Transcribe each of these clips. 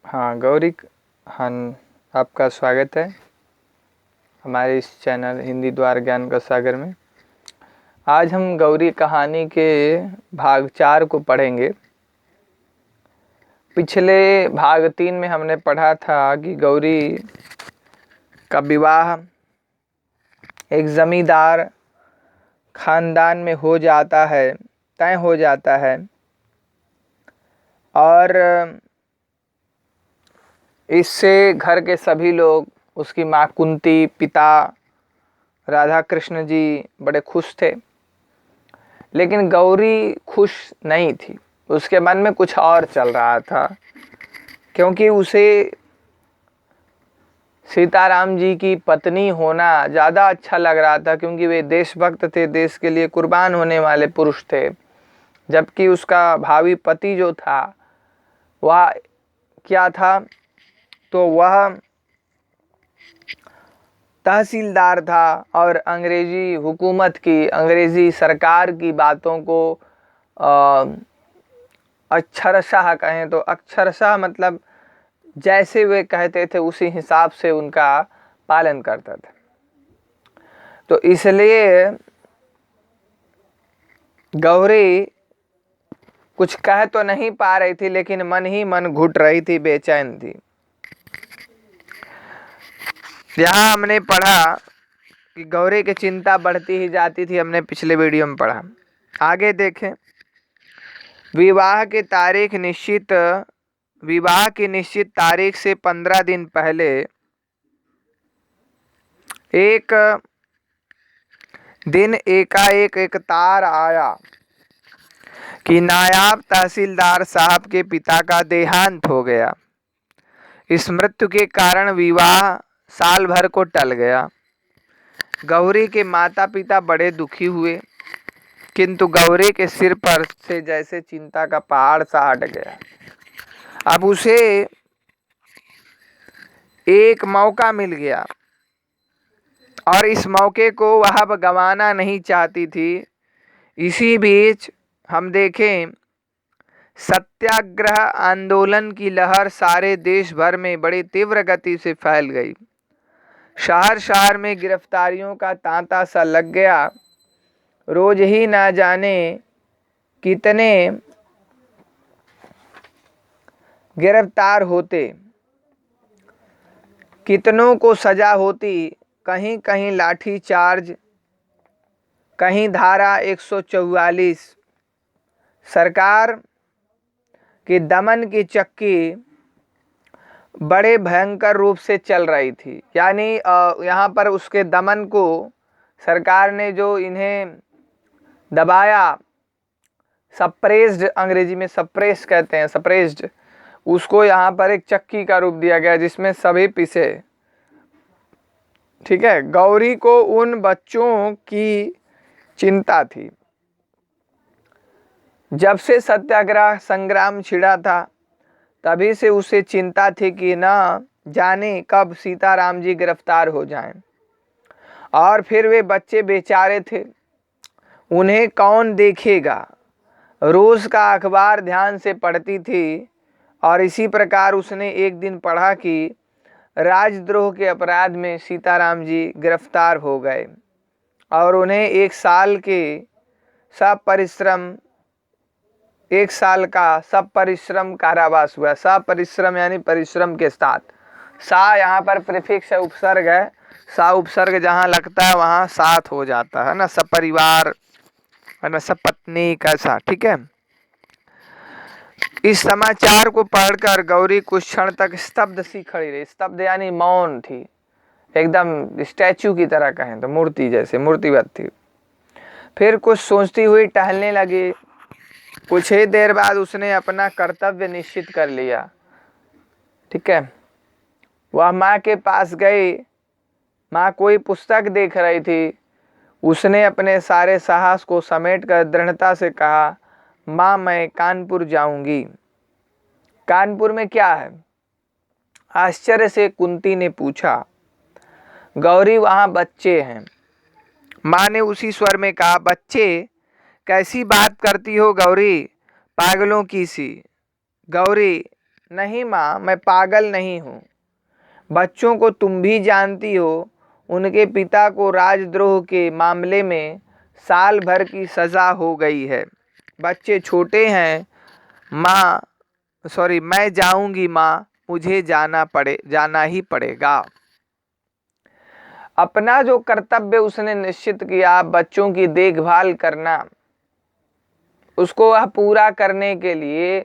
हाँ गौरी, हाँ आपका स्वागत है हमारे इस चैनल हिंदी द्वार ज्ञान का सागर में। आज हम गौरी कहानी के भाग 4 को पढ़ेंगे। पिछले भाग 3 में हमने पढ़ा था कि गौरी का विवाह एक जमींदार खानदान में हो जाता है, तय हो जाता है, और इससे घर के सभी लोग, उसकी माँ कुंती, पिता राधा कृष्ण जी बड़े खुश थे। लेकिन गौरी खुश नहीं थी, उसके मन में कुछ और चल रहा था, क्योंकि उसे सीताराम जी की पत्नी होना ज़्यादा अच्छा लग रहा था, क्योंकि वे देशभक्त थे, देश के लिए कुर्बान होने वाले पुरुष थे। जबकि उसका भावी पति जो था वह क्या था, तो वह तहसीलदार था और अंग्रेजी हुकूमत की, अंग्रेजी सरकार की बातों को अक्षरशः कहें तो अक्षरशः मतलब जैसे वे कहते थे उसी हिसाब से उनका पालन करता था। तो इसलिए गौरी कुछ कह तो नहीं पा रही थी, लेकिन मन ही मन घुट रही थी, बेचैन थी। यहाँ हमने पढ़ा कि गौरी की चिंता बढ़ती ही जाती थी, हमने पिछले वीडियो में पढ़ा। आगे देखें। विवाह की निश्चित तारीख से 15 दिन पहले एक दिन एकाएक एक तार आया कि नायब तहसीलदार साहब के पिता का देहांत हो गया। इस मृत्यु के कारण विवाह साल भर को टल गया। गौरी के माता पिता बड़े दुखी हुए, किंतु गौरी के सिर पर से जैसे चिंता का पहाड़ सा हट गया। अब उसे एक मौका मिल गया और इस मौके को वह अब गंवाना नहीं चाहती थी। इसी बीच हम देखें, सत्याग्रह आंदोलन की लहर सारे देश भर में बड़ी तीव्र गति से फैल गई। शहर शहर में गिरफ्तारियों का तांता सा लग गया। रोज ही ना जाने कितने गिरफ्तार होते, कितनों को सजा होती। कहीं कहीं लाठी चार्ज, कहीं धारा 144। सरकार की दमन की चक्की बड़े भयंकर रूप से चल रही थी। यानी यहाँ पर उसके दमन को सरकार ने जो इन्हें दबाया, सप्रेस्ड, अंग्रेजी में सप्रेस कहते हैं, सप्रेस्ड, उसको यहाँ पर एक चक्की का रूप दिया गया जिसमें सभी पीसे। ठीक है। गौरी को उन बच्चों की चिंता थी। जब से सत्याग्रह संग्राम छिड़ा था तभी से उसे चिंता थी कि न जाने कब सीताराम जी गिरफ्तार हो जाएं, और फिर वे बच्चे बेचारे थे, उन्हें कौन देखेगा। रोज का अखबार ध्यान से पढ़ती थी और इसी प्रकार उसने एक दिन पढ़ा कि राजद्रोह के अपराध में सीताराम जी गिरफ्तार हो गए और उन्हें 1 साल का सब परिश्रम कारावास हुआ। सब परिश्रम यानी परिश्रम के साथ, सा यहाँ पर प्रीफिक्स है, उपसर्ग है। सा उपसर्ग जहाँ लगता है वहाँ साथ हो जाता है ना, सपरिवार है ना, सपत्नी कैसा। ठीक है। इस समाचार को पढ़कर गौरी कुछ क्षण तक स्तब्ध सी खड़ी रही। स्तब्ध यानी मौन थी, एकदम स्टैचू की तरह कहें तो मूर्ति जैसे, मूर्तिवत थी। फिर कुछ सोचती हुई टहलने लगी। कुछ ही देर बाद उसने अपना कर्तव्य निश्चित कर लिया। ठीक है। वह माँ के पास गई। माँ कोई पुस्तक देख रही थी। उसने अपने सारे साहस को समेटकर दृढ़ता से कहा, माँ मैं कानपुर जाऊंगी। कानपुर में क्या है? आश्चर्य से कुंती ने पूछा। गौरी वहां बच्चे हैं। माँ ने उसी स्वर में कहा, बच्चे? कैसी बात करती हो गौरी, पागलों की सी। गौरी नहीं माँ, मैं पागल नहीं हूँ। बच्चों को तुम भी जानती हो, उनके पिता को राजद्रोह के मामले में साल भर की सज़ा हो गई है। बच्चे छोटे हैं माँ, मैं जाऊंगी माँ, मुझे जाना ही पड़ेगा। अपना जो कर्तव्य उसने निश्चित किया, बच्चों की देखभाल करना, उसको वह पूरा करने के लिए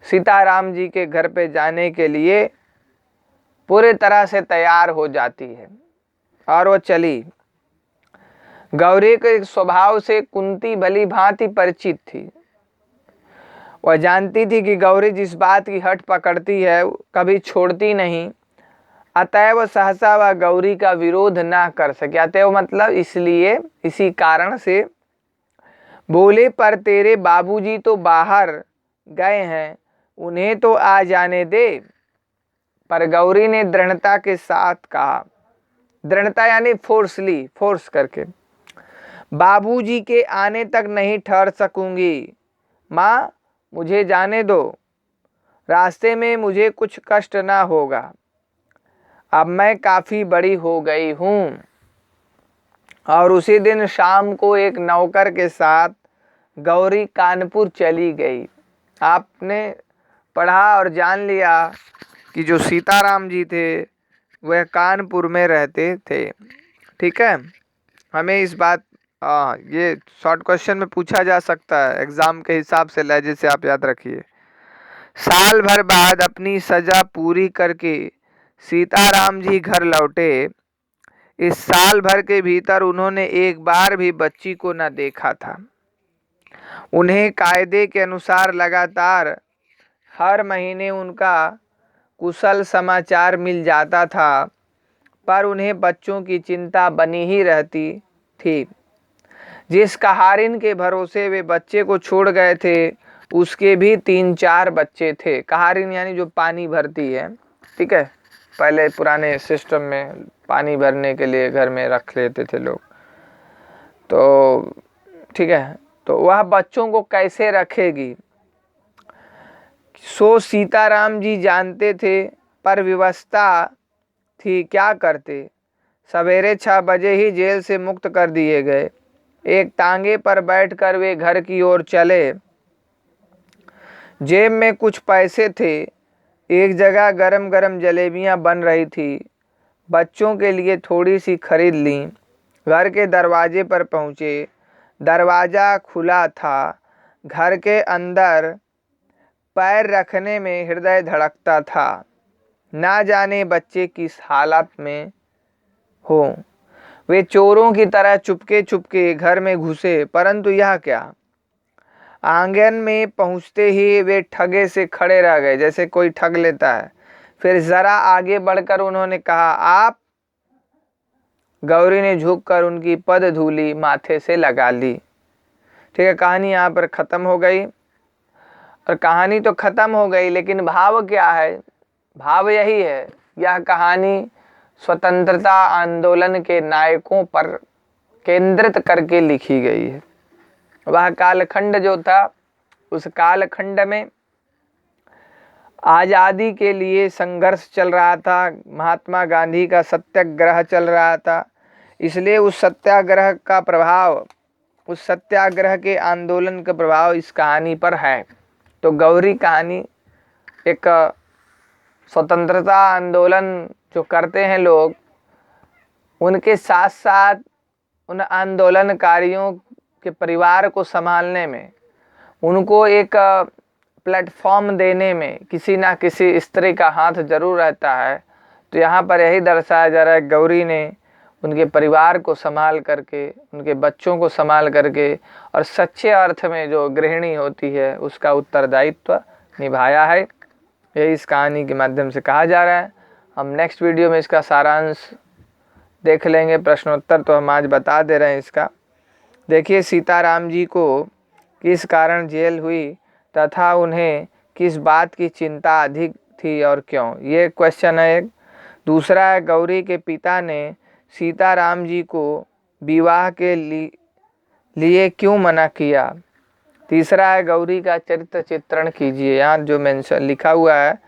सीताराम जी के घर पे जाने के लिए पूरे तरह से तैयार हो जाती है और वो चली। गौरी के स्वभाव से कुंती भली भांति परिचित थी। वह जानती थी कि गौरी जिस बात की हट पकड़ती है कभी छोड़ती नहीं, अतएव सहसा वह गौरी का विरोध ना कर सके। अतएव मतलब इसलिए, इसी कारण से बोले, पर तेरे बाबूजी तो बाहर गए हैं, उन्हें तो आ जाने दे। पर गौरी ने दृढ़ता के साथ कहा, दृढ़ता यानी फोर्स करके, बाबूजी के आने तक नहीं ठहर सकूंगी माँ, मुझे जाने दो, रास्ते में मुझे कुछ कष्ट ना होगा, अब मैं काफ़ी बड़ी हो गई हूँ। और उसी दिन शाम को एक नौकर के साथ गौरी कानपुर चली गई। आपने पढ़ा और जान लिया कि जो सीताराम जी थे वह कानपुर में रहते थे। ठीक है, हमें इस बात ये शॉर्ट क्वेश्चन में पूछा जा सकता है एग्जाम के हिसाब से, लहजे से आप याद रखिए। साल भर बाद अपनी सजा पूरी करके सीताराम जी घर लौटे। इस साल भर के भीतर उन्होंने एक बार भी बच्ची को न देखा था। उन्हें कायदे के अनुसार लगातार हर महीने उनका कुशल समाचार मिल जाता था, पर उन्हें बच्चों की चिंता बनी ही रहती थी। जिस कहारिन के भरोसे वे बच्चे को छोड़ गए थे उसके भी 3-4 बच्चे थे। कहारिन यानी जो पानी भरती है, ठीक है, पहले पुराने सिस्टम में पानी भरने के लिए घर में रख लेते थे लोग, तो ठीक है, तो वह बच्चों को कैसे रखेगी सो सीताराम जी जानते थे, पर व्यवस्था थी क्या करते। सवेरे 6 बजे ही जेल से मुक्त कर दिए गए। एक टांगे पर बैठकर वे घर की ओर चले। जेब में कुछ पैसे थे। एक जगह गरम गरम जलेबियां बन रही थी, बच्चों के लिए थोड़ी सी खरीद ली। घर के दरवाजे पर पहुँचे, दरवाज़ा खुला था। घर के अंदर पैर रखने में हृदय धड़कता था, ना जाने बच्चे किस हालत में हो। वे चोरों की तरह चुपके चुपके घर में घुसे, परंतु यह क्या, आंगन में पहुंचते ही वे ठगे से खड़े रह गए, जैसे कोई ठग लेता है। फिर जरा आगे बढ़कर उन्होंने कहा, आप। गौरी ने झुककर उनकी पद धूली माथे से लगा ली। ठीक है, कहानी यहाँ पर खत्म हो गई। और कहानी तो खत्म हो गई, लेकिन भाव क्या है? भाव यही है, यह कहानी स्वतंत्रता आंदोलन के नायकों पर केंद्रित करके लिखी गई है। वह कालखंड जो था, उस कालखंड में आज़ादी के लिए संघर्ष चल रहा था, महात्मा गांधी का सत्याग्रह चल रहा था। इसलिए उस सत्याग्रह का प्रभाव, उस सत्याग्रह के आंदोलन का प्रभाव इस कहानी पर है। तो गौरी कहानी एक स्वतंत्रता आंदोलन जो करते हैं लोग, उनके साथ साथ उन आंदोलनकारियों के परिवार को संभालने में, उनको एक प्लेटफॉर्म देने में किसी ना किसी स्त्री का हाथ जरूर रहता है। तो यहाँ पर यही दर्शाया जा रहा है, गौरी ने उनके परिवार को संभाल करके, उनके बच्चों को संभाल करके, और सच्चे अर्थ में जो गृहिणी होती है उसका उत्तरदायित्व निभाया है। यही इस कहानी के माध्यम से कहा जा रहा है। हम नेक्स्ट वीडियो में इसका सारांश देख लेंगे, प्रश्नोत्तर तो हम आज बता दे रहे हैं इसका। देखिए, सीताराम जी को किस कारण जेल हुई तथा उन्हें किस बात की चिंता अधिक थी और क्यों, ये क्वेश्चन है एक। दूसरा है, गौरी के पिता ने सीताराम जी को विवाह के लिए क्यों मना किया। तीसरा है गौरी का चरित्र चित्रण कीजिए। यहाँ जो मेंशन लिखा हुआ है,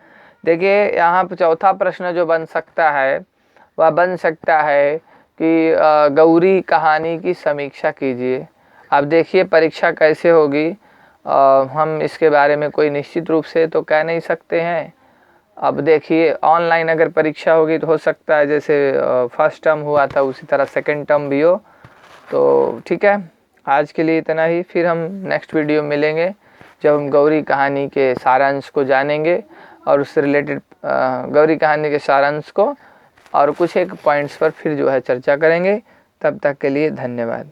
देखिए यहाँ पर चौथा प्रश्न जो बन सकता है वह बन सकता है कि गौरी कहानी की समीक्षा कीजिए। अब देखिए परीक्षा कैसे होगी, हम इसके बारे में कोई निश्चित रूप से तो कह नहीं सकते हैं। अब देखिए ऑनलाइन अगर परीक्षा होगी तो हो सकता है जैसे फर्स्ट टर्म हुआ था उसी तरह सेकंड टर्म भी हो। तो ठीक है, आज के लिए इतना ही। फिर हम नेक्स्ट वीडियो मिलेंगे जब हम गौरी कहानी के सारांश को जानेंगे और उससे रिलेटेड गौरी कहानी के सारांश को और कुछ एक पॉइंट्स पर फिर जो है चर्चा करेंगे। तब तक के लिए धन्यवाद।